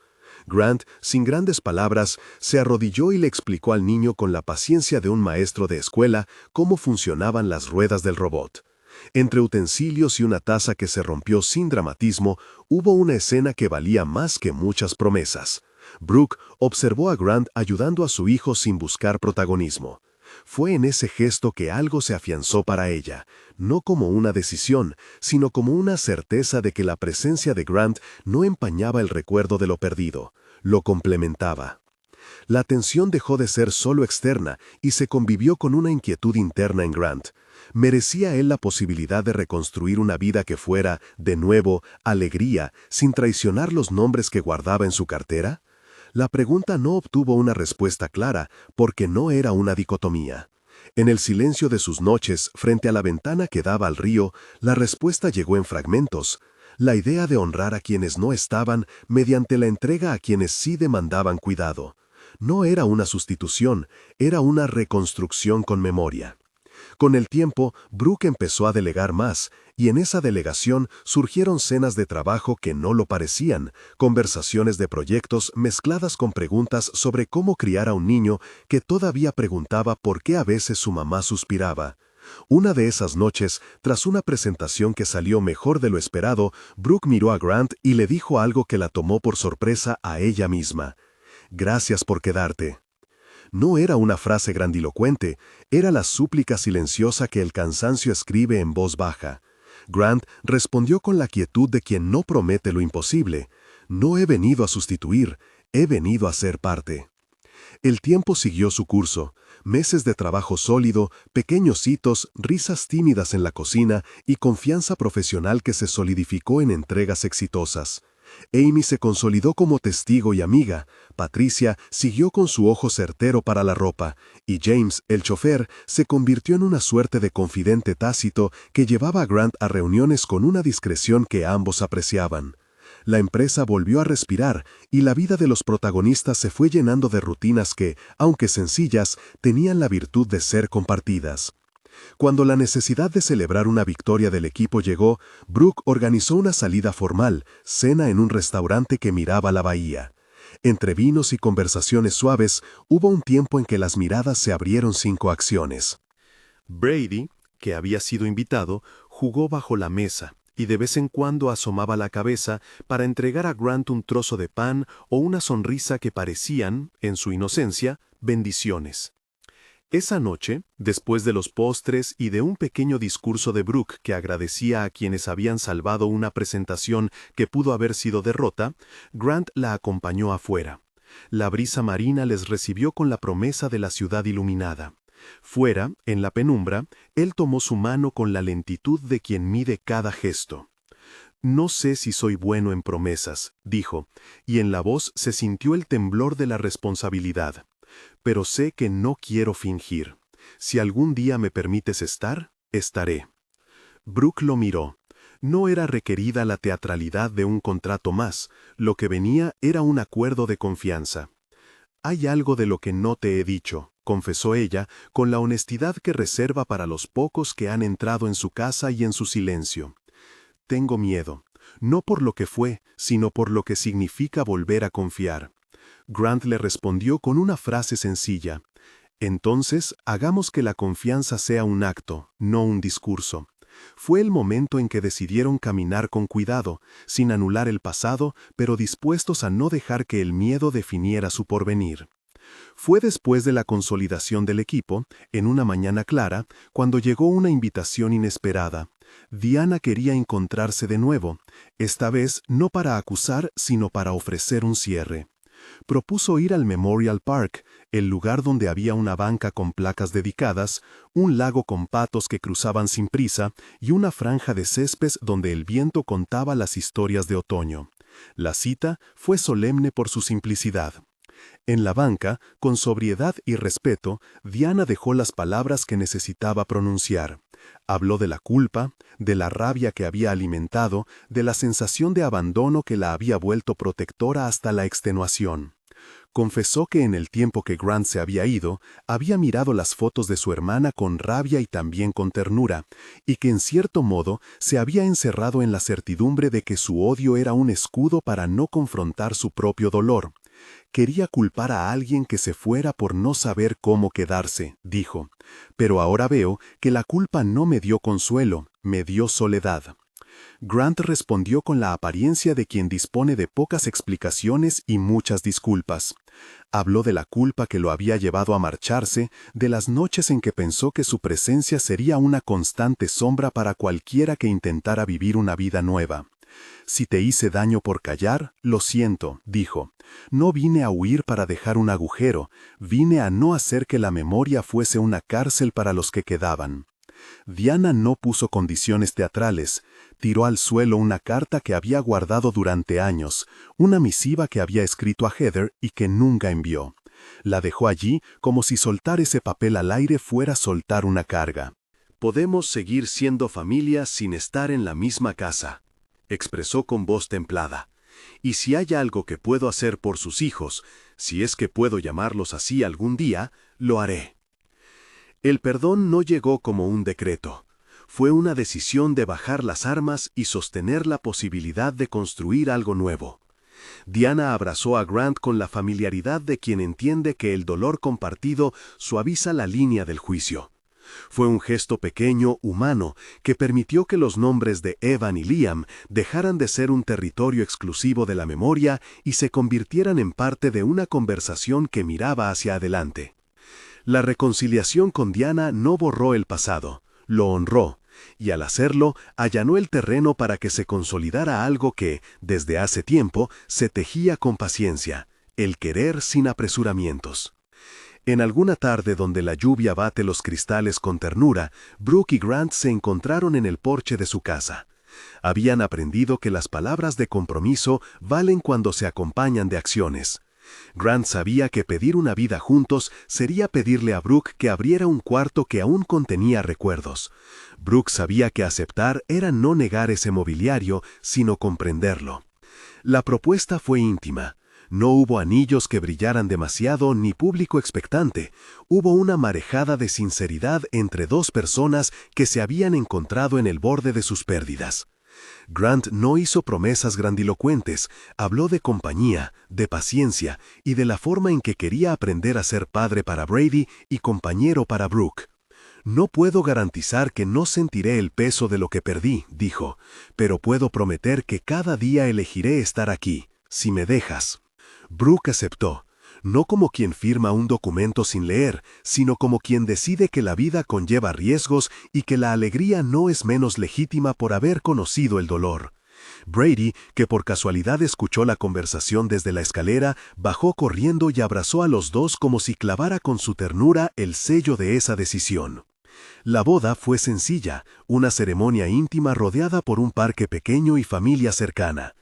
S2: Grant, sin grandes palabras, se arrodilló y le explicó al niño con la paciencia de un maestro de escuela cómo funcionaban las ruedas del robot. Entre utensilios y una taza que se rompió sin dramatismo, hubo una escena que valía más que muchas promesas. Brooke observó a Grant ayudando a su hijo sin buscar protagonismo. Fue en ese gesto que algo se afianzó para ella, no como una decisión, sino como una certeza de que la presencia de Grant no empañaba el recuerdo de lo perdido, lo complementaba. La tensión dejó de ser solo externa y se convivió con una inquietud interna en Grant. ¿Merecía él la posibilidad de reconstruir una vida que fuera, de nuevo, alegría, sin traicionar los nombres que guardaba en su cartera? La pregunta no obtuvo una respuesta clara, porque no era una dicotomía. En el silencio de sus noches, frente a la ventana que daba al río, la respuesta llegó en fragmentos. La idea de honrar a quienes no estaban mediante la entrega a quienes sí demandaban cuidado. No era una sustitución, era una reconstrucción con memoria. Con el tiempo, Brooke empezó a delegar más, y en esa delegación surgieron cenas de trabajo que no lo parecían, conversaciones de proyectos mezcladas con preguntas sobre cómo criar a un niño que todavía preguntaba por qué a veces su mamá suspiraba. Una de esas noches, tras una presentación que salió mejor de lo esperado, Brooke miró a Grant y le dijo algo que la tomó por sorpresa a ella misma. «Gracias por quedarte». No era una frase grandilocuente, era la súplica silenciosa que el cansancio escribe en voz baja. Grant respondió con la quietud de quien no promete lo imposible. No he venido a sustituir, he venido a ser parte. El tiempo siguió su curso. Meses de trabajo sólido, pequeños hitos, risas tímidas en la cocina y confianza profesional que se solidificó en entregas exitosas.
S1: Amy se consolidó como testigo y amiga, Patricia siguió con su ojo certero para la ropa, y James, el chofer, se convirtió en una suerte de confidente tácito que llevaba a Grant a reuniones con una discreción que ambos apreciaban. La empresa volvió a respirar y la vida de los protagonistas se fue llenando de rutinas que, aunque sencillas, tenían la virtud de ser compartidas. Cuando la necesidad de celebrar una victoria del equipo llegó, Brooke organizó una salida formal, cena en un restaurante que miraba la bahía. Entre vinos y conversaciones suaves, hubo un tiempo en que las miradas se abrieron sin coacciones.
S2: Brady, que había sido invitado, jugó bajo la mesa y de vez en cuando asomaba la cabeza para entregar a Grant un trozo de pan o una sonrisa que parecían, en su inocencia, bendiciones. Esa noche, después de los postres y de un pequeño discurso de Brooke que agradecía a quienes habían salvado una presentación que pudo haber sido derrota, Grant la acompañó afuera. La brisa marina les recibió con la promesa de la ciudad iluminada. Fuera, en la penumbra, él tomó su mano con la lentitud de quien mide cada gesto. «No sé si soy bueno en promesas», dijo, y en la voz se sintió el temblor de la responsabilidad. «Pero sé que no quiero fingir. Si algún día me permites estar, estaré». Brooke lo miró. No era requerida la teatralidad de un contrato más, lo que venía era un acuerdo de confianza. «Hay algo de lo que no te he dicho», confesó ella, con la honestidad que reserva para los pocos que han entrado en su casa y en su silencio. «Tengo miedo, no por lo que fue, sino por lo que significa volver a confiar». Grant le respondió con una frase sencilla. «Entonces, hagamos que la confianza sea un acto, no un discurso». Fue el momento en que decidieron caminar con cuidado, sin anular el pasado, pero dispuestos a no dejar que el miedo definiera su porvenir. Fue después de la consolidación del equipo, en una mañana clara, cuando llegó una invitación inesperada. Diana quería encontrarse de nuevo, esta vez no para acusar, sino para ofrecer un cierre. Propuso ir al Memorial Park, el lugar donde había una banca con placas dedicadas, un lago con patos que cruzaban sin prisa y una franja de césped donde el viento contaba las historias de otoño. La cita fue solemne por su simplicidad. En la banca, con sobriedad y respeto, Diana dejó las palabras que necesitaba pronunciar. Habló de la culpa, de la rabia que había alimentado, de la sensación de abandono que la había vuelto protectora hasta la extenuación. Confesó que en el tiempo que Grant se había ido, había mirado las fotos de su hermana con rabia y también con ternura, y que en cierto modo se había encerrado en la certidumbre de que su odio era un escudo para no confrontar su propio dolor. «Quería culpar a alguien que se fuera por no saber cómo quedarse», dijo, «pero ahora veo que la culpa no me dio consuelo, me dio soledad». Grant respondió con la apariencia de quien dispone de pocas explicaciones y muchas disculpas. Habló de la culpa que lo había llevado a marcharse, de las noches en que pensó que su presencia sería una constante sombra para cualquiera que intentara vivir una vida nueva. «Si te hice daño por callar, lo siento», dijo. «No vine a huir para dejar un agujero, vine a no hacer que la memoria fuese una cárcel para los que quedaban». Diana no puso condiciones teatrales. Tiró al suelo una carta que había guardado durante años, una misiva que había escrito a Heather y que nunca envió. La dejó allí como si soltar ese papel al aire fuera soltar una carga. «Podemos seguir siendo familia sin estar en la misma casa», expresó con voz templada. «Y si hay algo que puedo hacer por sus hijos, si es que puedo llamarlos así algún día, lo haré». El perdón no llegó como un decreto. Fue una decisión de bajar las armas y sostener la posibilidad de construir algo nuevo. Diana abrazó a Grant con la familiaridad de quien entiende que el dolor compartido suaviza la línea del juicio. Fue un gesto pequeño, humano, que permitió que los nombres de Evan y Liam dejaran de ser un territorio exclusivo de la memoria y se convirtieran en parte de una conversación que miraba hacia adelante. La reconciliación con Diana no borró el pasado, lo honró, y al hacerlo allanó el terreno para que se consolidara algo que, desde hace tiempo, se tejía con paciencia, el querer sin apresuramientos. En alguna tarde donde la lluvia bate los cristales con ternura, Brooke y Grant se encontraron en el porche de su casa.
S1: Habían aprendido que las palabras de compromiso valen cuando se acompañan de acciones. Grant sabía que pedir una vida juntos sería pedirle a Brooke que abriera un cuarto que aún contenía recuerdos. Brooke sabía que aceptar era no negar ese mobiliario, sino comprenderlo. La propuesta fue íntima. No hubo anillos que brillaran demasiado ni público expectante. Hubo una marejada de sinceridad entre dos personas que se habían encontrado en el borde de sus pérdidas. Grant no hizo promesas grandilocuentes, habló de compañía, de paciencia y de la forma en que quería aprender a ser padre para Brady y compañero para Brooke. «No puedo garantizar que no sentiré el peso de lo que perdí», dijo, «pero puedo prometer que cada día elegiré estar aquí, si me dejas». Brooke aceptó, no como quien firma un documento sin leer, sino como quien decide que la vida conlleva riesgos y que la alegría no es menos legítima por haber conocido el dolor. Brady, que por casualidad escuchó la conversación desde la escalera, bajó corriendo y abrazó a los dos como si clavara con su ternura el sello de esa decisión. La boda fue sencilla, una ceremonia íntima rodeada por un parque pequeño y familia cercana.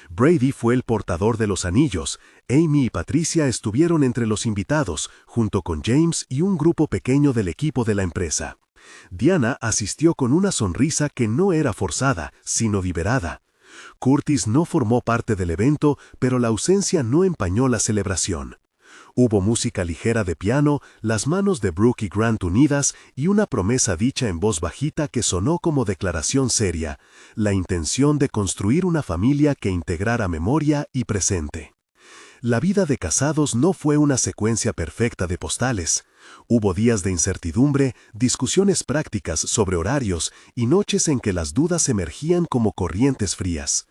S1: Brady fue el portador de los anillos. Amy y Patricia estuvieron entre los invitados, junto con James y un grupo pequeño del equipo de la empresa. Diana asistió con una sonrisa que no era forzada, sino deliberada. Curtis no formó parte del evento, pero la ausencia no empañó la celebración. Hubo música ligera de piano, las manos de Brooke y Grant unidas y una promesa dicha en voz bajita que sonó como declaración seria, la intención de construir una familia que integrara memoria y presente. La vida de casados no fue una secuencia perfecta de postales. Hubo días de incertidumbre, discusiones prácticas sobre horarios y noches en que las dudas emergían como corrientes frías.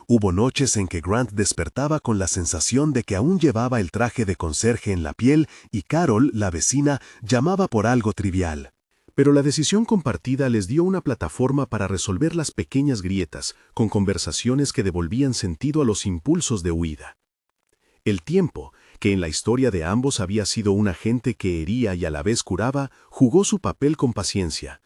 S1: Hubo noches en que Grant despertaba con la sensación de que aún llevaba el traje de conserje en la piel y Carol, la vecina, llamaba por algo trivial. Pero la decisión compartida les dio una plataforma para resolver las pequeñas grietas, con conversaciones que devolvían sentido a los impulsos de huida. El tiempo, que en la historia de ambos había sido un agente que hería y a la vez curaba, jugó su papel con paciencia.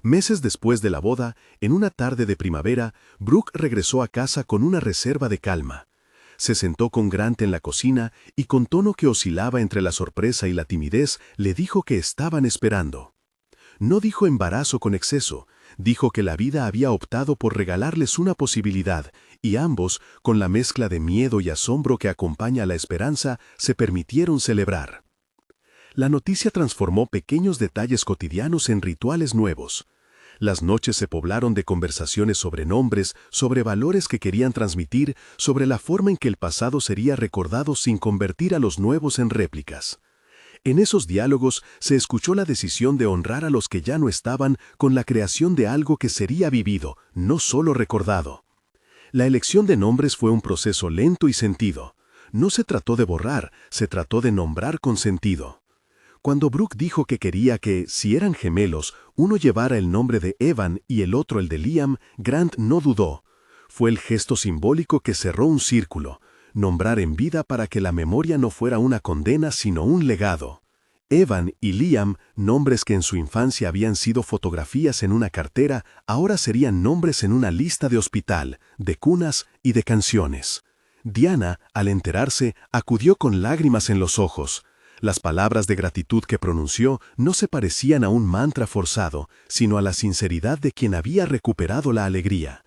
S1: Meses después de la boda, en una tarde de primavera, Brooke regresó a casa con una reserva de calma. Se sentó con Grant en la cocina y con tono que oscilaba entre la sorpresa y la timidez, le dijo que estaban esperando. No dijo embarazo con exceso, dijo que la vida había optado por regalarles una posibilidad, y ambos, con la mezcla de miedo y asombro que acompaña a la esperanza, se permitieron celebrar. La noticia transformó pequeños detalles cotidianos en rituales nuevos. Las noches se poblaron de conversaciones sobre nombres, sobre valores que querían transmitir, sobre la forma en que el pasado sería recordado sin convertir a los nuevos en réplicas. En esos diálogos se escuchó la decisión de honrar a los que ya no estaban con la creación de algo que sería vivido, no solo recordado. La elección de nombres fue un proceso lento y sentido. No se trató de borrar, se trató de nombrar con sentido. Cuando Brooke dijo que quería que, si eran gemelos, uno llevara el nombre de Evan y el otro el de Liam, Grant no dudó. Fue el gesto simbólico que cerró un círculo, nombrar en vida para que la memoria no fuera una condena sino un legado. Evan y Liam, nombres que en su infancia habían sido fotografías en una cartera, ahora serían nombres en una lista de hospital, de cunas y de canciones. Diana, al enterarse, acudió con lágrimas en los ojos. Las palabras de gratitud que pronunció no se parecían a un mantra forzado, sino a la sinceridad de quien había recuperado la alegría.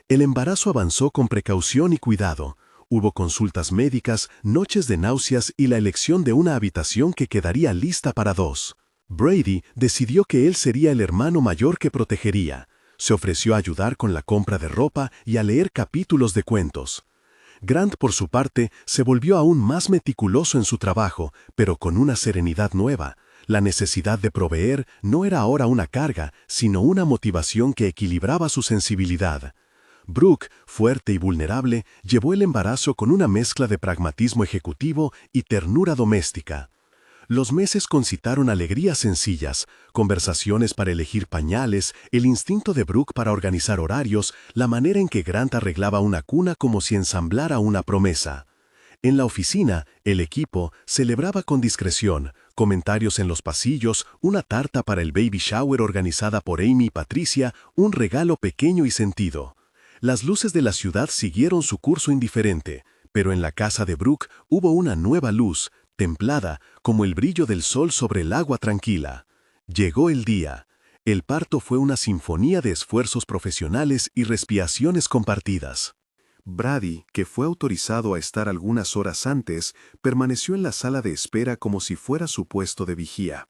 S1: El embarazo avanzó con precaución y cuidado. Hubo consultas médicas, noches de náuseas y la elección de una habitación que quedaría lista para dos. Brady decidió que él sería el hermano mayor que protegería. Se ofreció a ayudar con la compra de ropa y a leer capítulos de cuentos. Grant, por su parte, se volvió aún más meticuloso en su trabajo, pero con una serenidad nueva. La necesidad de proveer no era ahora una carga, sino una motivación que equilibraba su sensibilidad. Brooke, fuerte y vulnerable, llevó el embarazo con una mezcla de pragmatismo ejecutivo y ternura doméstica. Los meses concitaron alegrías sencillas, conversaciones para elegir pañales, el instinto de Brooke para organizar horarios, la manera en que Grant arreglaba una cuna como si ensamblara una promesa. En la oficina, el equipo celebraba con discreción, comentarios en los pasillos, una tarta para el baby shower organizada por Amy y Patricia, un regalo pequeño y sentido.
S2: Las luces de la ciudad siguieron su curso indiferente, pero en la casa de Brooke hubo una nueva luz, templada como el brillo del sol sobre el agua tranquila. Llegó el día. El parto fue una sinfonía de esfuerzos profesionales y respiraciones compartidas.
S1: Brady, que fue autorizado a estar algunas horas antes, permaneció en la sala de espera como si fuera su puesto de vigía.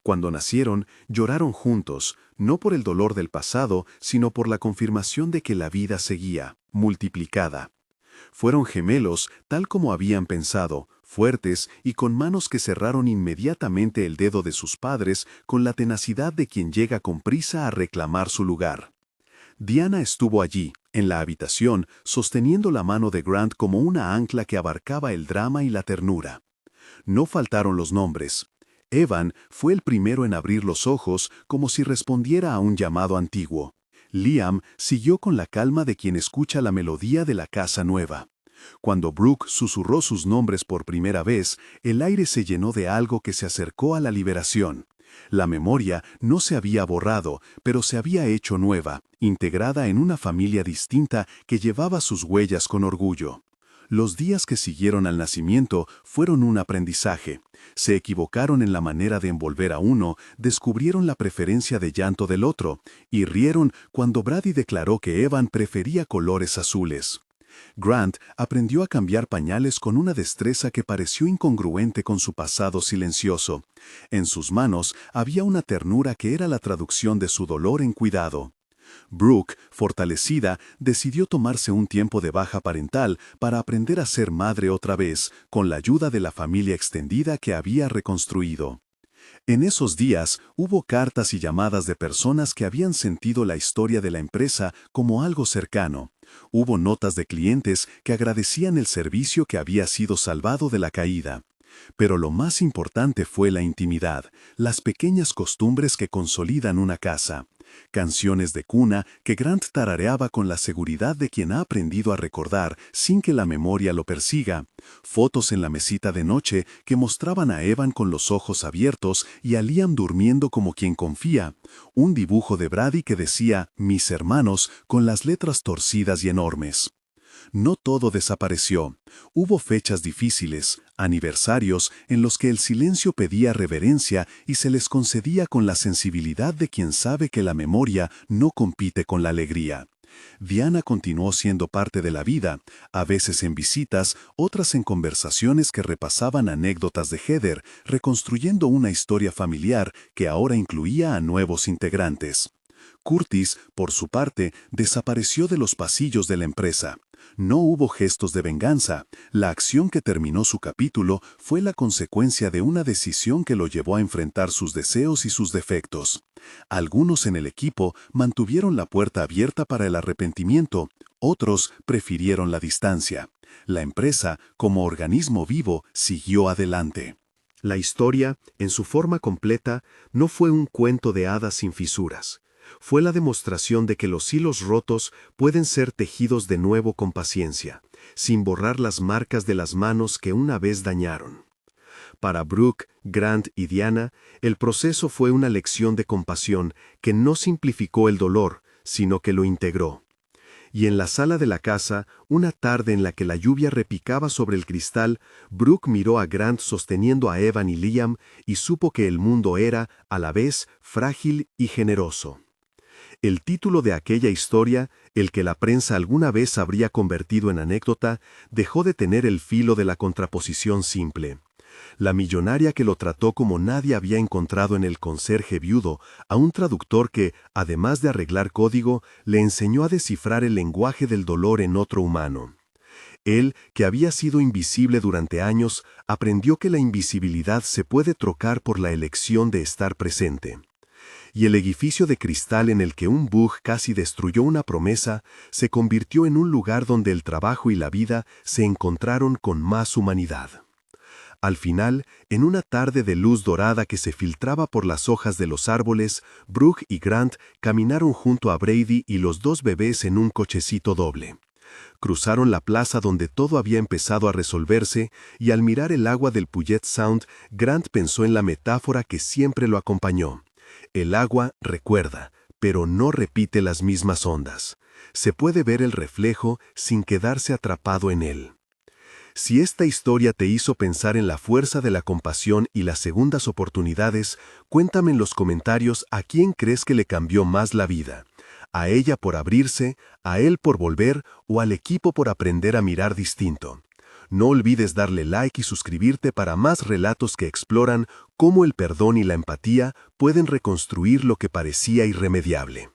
S1: Cuando nacieron, lloraron juntos, no por el dolor del pasado, sino por la confirmación de que la vida seguía, multiplicada. Fueron gemelos, tal como habían pensado, fuertes y con manos que cerraron inmediatamente el dedo de sus padres con la tenacidad de quien llega con prisa a reclamar su lugar. Diana estuvo allí, en la habitación, sosteniendo la mano de Grant como una ancla que abarcaba el drama y la ternura. No faltaron los nombres. Evan fue el primero en abrir los ojos como si respondiera a un llamado antiguo. Liam siguió con la calma de quien escucha la melodía de la casa nueva. Cuando Brooke susurró sus nombres por primera vez, el aire se llenó de algo que se acercó a la liberación. La memoria no se había borrado, pero se había hecho nueva, integrada en una familia distinta que llevaba sus huellas con orgullo. Los días que siguieron al nacimiento fueron un aprendizaje. Se equivocaron en la manera de envolver a uno, descubrieron la preferencia de llanto del otro, y rieron cuando Brady declaró que Evan prefería colores azules. Grant aprendió a cambiar pañales con una destreza que pareció incongruente con su pasado silencioso. En sus manos había una ternura que era la traducción de su dolor en cuidado. Brooke, fortalecida, decidió tomarse un tiempo de baja parental para aprender a ser madre otra vez, con la ayuda de la familia extendida que había reconstruido. En esos días hubo cartas y llamadas de personas que habían sentido la historia de la empresa como algo cercano. Hubo notas de clientes que agradecían el servicio que había sido salvado de la caída. Pero lo más importante fue la intimidad, las pequeñas costumbres que consolidan una casa. Canciones de cuna que Grant tarareaba con la seguridad de quien ha aprendido a recordar sin que la memoria lo persiga. Fotos en la mesita de noche que mostraban a Evan con los ojos abiertos y a Liam durmiendo como quien confía. Un dibujo de Brady que decía «Mis hermanos» con las letras torcidas y enormes. No todo desapareció. Hubo fechas difíciles, aniversarios en los que el silencio pedía reverencia y se les concedía con la sensibilidad de quien sabe que la memoria no compite con la alegría. Diana continuó siendo parte de la vida, a veces en visitas, otras en conversaciones que repasaban anécdotas de Heather, reconstruyendo una historia familiar que ahora incluía a nuevos integrantes. Curtis, por su parte, desapareció de los pasillos de la empresa. No hubo gestos de venganza. La acción que terminó su capítulo fue la consecuencia de una decisión que lo llevó a enfrentar sus deseos y sus defectos. Algunos en el equipo mantuvieron la puerta abierta para el arrepentimiento, otros prefirieron la distancia. La empresa, como organismo vivo, siguió adelante. La historia, en su forma completa, no fue un cuento de hadas sin fisuras. Fue la demostración de que los hilos rotos pueden ser tejidos de nuevo con paciencia, sin borrar las marcas de las manos que una vez dañaron. Para Brooke, Grant y Diana, el proceso fue una lección de compasión que no simplificó el dolor, sino que lo integró. Y en la sala de la casa, una tarde en la que la lluvia repicaba sobre el cristal, Brooke miró a Grant sosteniendo a Evan y Liam y supo que el mundo era, a la vez, frágil y generoso. El título de aquella historia, el que la prensa alguna vez habría convertido en anécdota, dejó de tener el filo de la contraposición simple. La millonaria que lo trató como nadie había encontrado en el conserje viudo, a un traductor que, además de arreglar código, le enseñó a descifrar el lenguaje del dolor en otro humano. Él, que había sido invisible durante años, aprendió que la invisibilidad se puede trocar por la elección de estar presente. Y el edificio de cristal en el que un bug casi destruyó una promesa se convirtió en un lugar donde el trabajo y la vida se encontraron con más humanidad. Al final, en una tarde de luz dorada que se filtraba por las hojas de los árboles, Brooke y Grant caminaron junto a Brady y los dos bebés en un cochecito doble. Cruzaron la plaza donde todo había empezado a resolverse y al mirar el agua del Puget Sound, Grant pensó en la metáfora que siempre lo acompañó. El agua recuerda, pero no repite las mismas ondas. Se puede ver el reflejo sin quedarse atrapado en él. Si esta historia te hizo pensar en la fuerza de la compasión y las segundas oportunidades, cuéntame en los comentarios a quién crees que le cambió más la vida. ¿A ella por abrirse, a él por volver o al equipo por aprender a mirar distinto? No olvides darle like y suscribirte para más relatos que exploran cómo el perdón y la empatía pueden reconstruir lo que parecía irremediable.